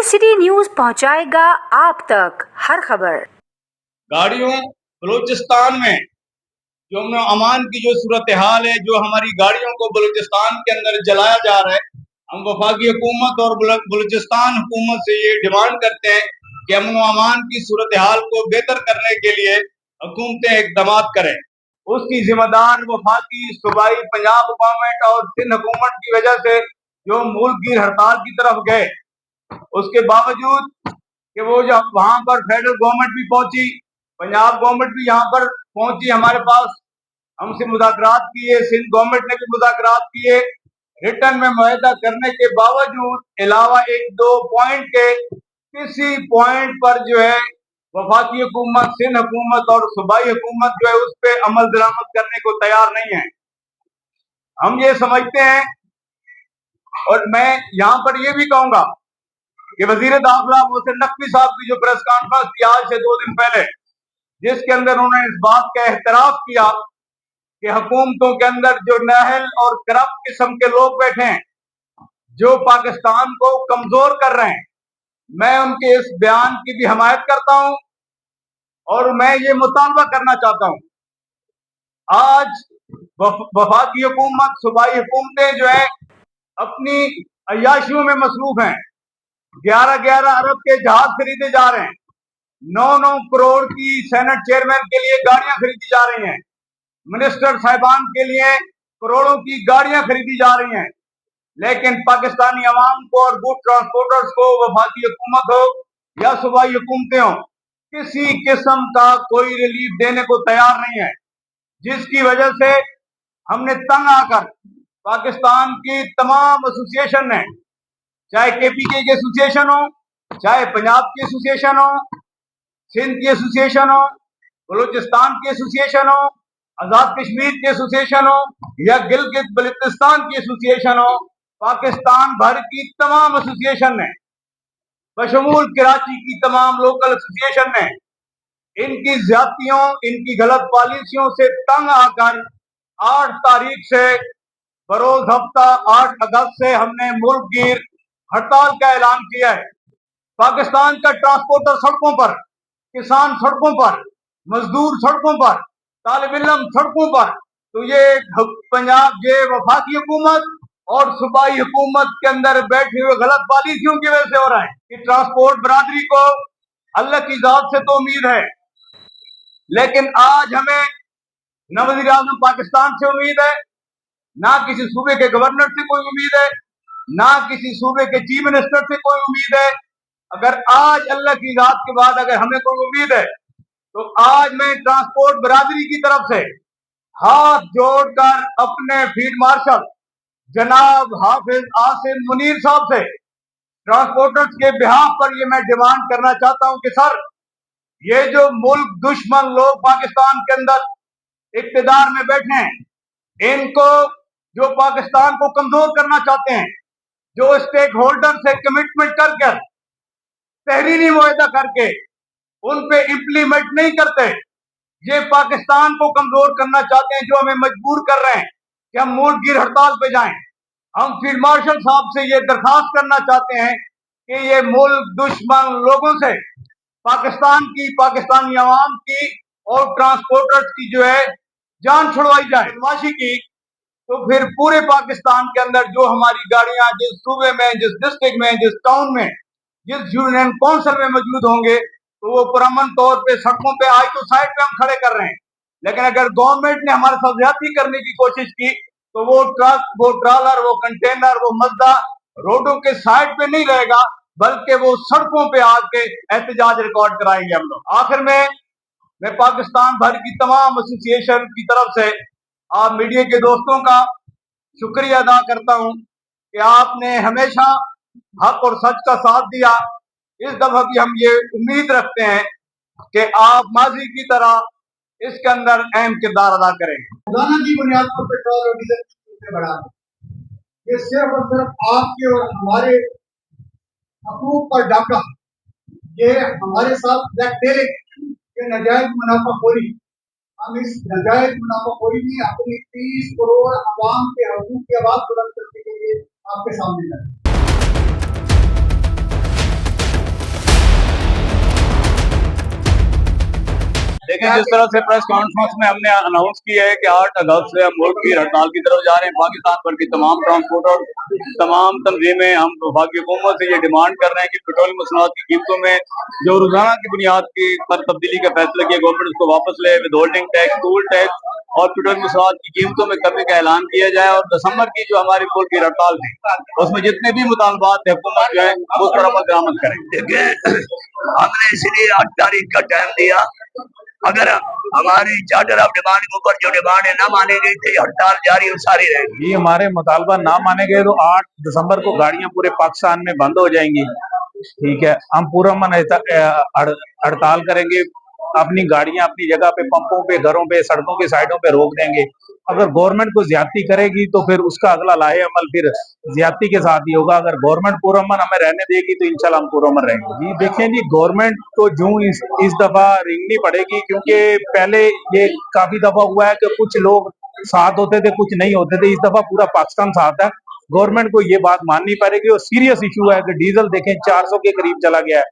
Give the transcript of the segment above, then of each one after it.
City news पहुंचाएगा आप तक हर खबर। गाड़ियों बलूचिस्तान में जो अमान की जो सूरत हाल है, जो हमारी गाड़ियों को बलूचिस्तान के अंदर जलाया जा रहा है, हम वफाकी हुकूमत और बलूचिस्तान हुकूमत से ये डिमांड करते हैं कि अमन व अमान की सूरत हाल को बेहतर करने के लिए हुकूमतें इक़दाम करें। उसकी जिम्मेदार वफाकी सूबाई पंजाब गवर्नमेंट और सिंध हुकूमत की वजह से जो मुल्क की हड़ताल की तरफ गए, उसके बावजूद कि वो जब वहां पर फेडरल गवर्नमेंट भी पहुंची, पंजाब गवर्नमेंट भी यहाँ पर पहुंची, हमारे पास हमसे मुज़ाकरात किए, सिंध गवर्नमेंट ने भी मुज़ाकरात किए, रिटर्न में मुआहदा करने के बावजूद अलावा एक दो पॉइंट के किसी पॉइंट पर जो है वफाकी हुकूमत, सिंध हुकूमत और सूबाई हुकूमत जो है उस पर अमल दरामद करने को तैयार नहीं है। हम ये समझते हैं, और मैं यहाँ पर ये भी कहूंगा कि वजीर दाखिला मोहसिन नकवी साहब की जो प्रेस कॉन्फ्रेंस थी आज से 2 दिन पहले, जिसके अंदर उन्होंने इस बात का एहतराफ किया कि हुकूमतों के अंदर जो नाहल और करप्ट किस्म के लोग बैठे हैं जो पाकिस्तान को कमजोर कर रहे हैं, मैं उनके इस बयान की भी हमायत करता हूं और मैं ये मुतालबा करना चाहता हूं। आज वफाकी हुकूमत, सूबाई हुकूमतें जो है अपनी अय्याशियों में मसरूफ हैं। 11-11 अरब के जहाज खरीदे जा रहे हैं, 9-9 करोड़ की सेनेट चेयरमैन के लिए गाड़ियां खरीदी जा रही हैं, मिनिस्टर साहिबान के लिए करोड़ों की गाड़ियां खरीदी जा रही हैं, लेकिन पाकिस्तानी अवाम को और गुड ट्रांसपोर्टर्स को, वफाकी हुकूमत हो या सूबाई हुकूमतें हो, किसी किस्म का कोई रिलीफ देने को तैयार नहीं है, जिसकी वजह से हमने तंग आकर पाकिस्तान की तमाम एसोसिएशन ने, चाहे केपीके की एसोसिएशन हो, चाहे पंजाब की एसोसिएशन हो, सिंध की एसोसिएशन हो, बलूचिस्तान की एसोसिएशन हो, आजाद कश्मीर की एसोसिएशन हो या गिलगित बल्तिस्तान की एसोसिएशन हो, पाकिस्तान भर की तमाम एसोसिएशन ने, बशमूल कराची की तमाम लोकल एसोसिएशन ने इनकी ज्यादतियों, इनकी गलत पॉलिसियों से तंग आकर 8 तारीख से बरोज हफ्ता 8 अगस्त से हमने मुल्क गिर हड़ताल का ऐलान किया है। पाकिस्तान का ट्रांसपोर्टर सड़कों पर, किसान सड़कों पर, मजदूर सड़कों पर, तालिब इल्म सड़कों पर, तो ये पंजाब, ये वफाकी हुकूमत और सूबाई हुकूमत के अंदर बैठे हुए गलत पॉलिसियों की वजह से हो रहा है कि ट्रांसपोर्ट बरादरी को अल्लाह की जात से तो उम्मीद है, लेकिन आज हमें न वज़ीर आज़म पाकिस्तान से उम्मीद है, ना किसी सूबे के गवर्नर से कोई उम्मीद है, ना किसी सूबे के चीफ मिनिस्टर से कोई उम्मीद है। अगर आज अल्लाह की जात के बाद अगर हमें कोई उम्मीद है तो आज मैं ट्रांसपोर्ट बरादरी की तरफ से हाथ जोड़कर अपने फील्ड मार्शल जनाब हाफिज आसिम मुनीर साहब से ट्रांसपोर्टर्स के बिहाफ पर ये मैं डिमांड करना चाहता हूं कि सर, ये जो मुल्क दुश्मन लोग पाकिस्तान के अंदर इक्तिदार में बैठे हैं, इनको जो पाकिस्तान को कमजोर करना चाहते हैं, जो स्टेक होल्डर से कमिटमेंट कर तहरीरी मुआहदा करके उन पे इम्प्लीमेंट नहीं करते, ये पाकिस्तान को कमजोर करना चाहते हैं, जो हमें मजबूर कर रहे हैं कि हम मुल्क गिर हड़ताल पे जाएं। हम फील्ड मार्शल साहब से ये दरखास्त करना चाहते हैं कि ये मुल्क दुश्मन लोगों से पाकिस्तान की, पाकिस्तानी अवाम की और ट्रांसपोर्टर्स की जो है जान छुड़वाई जाए। बदमाशी की तो फिर पूरे पाकिस्तान के अंदर जो हमारी गाड़ियां जिस सूबे में, जिस डिस्ट्रिक्ट में, जिस टाउन में, जिस यूनियन काउंसिल में मौजूद होंगे, तो वो पुरअमन तौर पे सड़कों पे आज तो साइड पे हम खड़े कर रहे हैं, लेकिन अगर गवर्नमेंट ने हमारे साथ ज्यादती करने की कोशिश की तो वो ट्रक, वो ट्रालर, वो कंटेनर, वो मजदा रोडों के साइड पे नहीं रहेगा, बल्कि वो सड़कों पे आके एहतजाज रिकॉर्ड कराएंगे हम लोग। आखिर में मैं पाकिस्तान भर की तमाम एसोसिएशन की तरफ से आप मीडिया के दोस्तों का शुक्रिया अदा करता हूं कि आपने हमेशा हक और सच का साथ दिया। इस दफा भी हम ये उम्मीद रखते हैं कि आप माजी की तरह इसके अंदर अहम किरदार अदा करेंगे। रोजाना की बुनियाद पर पेट्रोल और डीजल की बढ़ा, ये सिर्फ और सिर्फ आपके और हमारे हकूक पर डाका, ये हमारे साथ ब्लैकमेलिंग, ये नाजायज मुनाफाखोरी। हम इस नाजायज मुनाफाखोरी में अपनी 30 करोड़ अवाम के हकूक की आवाज बुलंद करने के लिए आपके सामने हैं। देखिए, जिस तरह से प्रेस कॉन्फ्रेंस में हमने अनाउंस किया है कि 8 अगस्त से हम मुल्क की हड़ताल की तरफ जा रहे हैं, पाकिस्तान भर की तमाम ट्रांसपोर्टर, तमाम तंजीमें, हम वफाकी हुकूमत से ये डिमांड कर रहे हैं कि पेट्रोलियम मसनूआत की कीमतों में जो रोजाना की बुनियाद की पर तब्दीली का फैसला किया, गवर्नमेंट उसको वापस ले, with holding tax, toll tax और पेट्रोलियम मसनूआत की कीमतों में कमी का ऐलान किया जाए। और दिसंबर की जो हमारी मुल्क की हड़ताल थी, उसमें जितने भी मुतालबात थे, हुकूमत जो है उस पर अमल दरामद करें। हमने इसलिए 8 तारीख का टाइम दिया, अगर हमारी चार्टर ऑफ डिमांड के ऊपर जो डिमांड है ना मानी गई तो ये हड़ताल जारी और सारी रहेगी। ये हमारे मुतालबा ना माने गए तो 8 दिसंबर को गाड़ियां पूरे पाकिस्तान में बंद हो जाएंगी। ठीक है, हम पूरा हड़ताल करेंगे, अपनी गाड़ियां अपनी जगह पे, पंपों पे, घरों पे, सड़कों के साइडों पे रोक देंगे। अगर गवर्नमेंट को ज्यादती करेगी तो फिर उसका अगला लाहे अमल फिर ज्यादती के साथ ही होगा। अगर गवर्नमेंट पुरअमन हमें रहने देगी तो इंशाल्लाह हम पुरअमन रहेंगे। जी देखें जी, गवर्नमेंट को जो इस दफा रिंगनी पड़ेगी, क्योंकि पहले ये काफी दफा हुआ है कि कुछ लोग साथ होते थे, कुछ नहीं होते थे। इस दफा पूरा पाकिस्तान साथ है। गवर्नमेंट को ये बात माननी पड़ेगी। और सीरियस इशू है कि डीजल देखें 400 के करीब चला गया है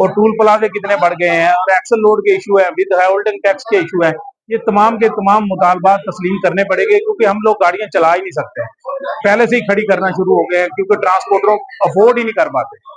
और टूल प्लाजे कितने बढ़ गए हैं और एक्सल लोड के इशू है, विद होल्डिंग टैक्स के इशू है। ये तमाम के तमाम मुतालबात तस्लीम करने पड़ेंगे, क्योंकि हम लोग गाड़ियां चला ही नहीं सकते, पहले से ही खड़ी करना शुरू हो गए हैं, क्योंकि ट्रांसपोर्टरों अफोर्ड ही नहीं कर पाते।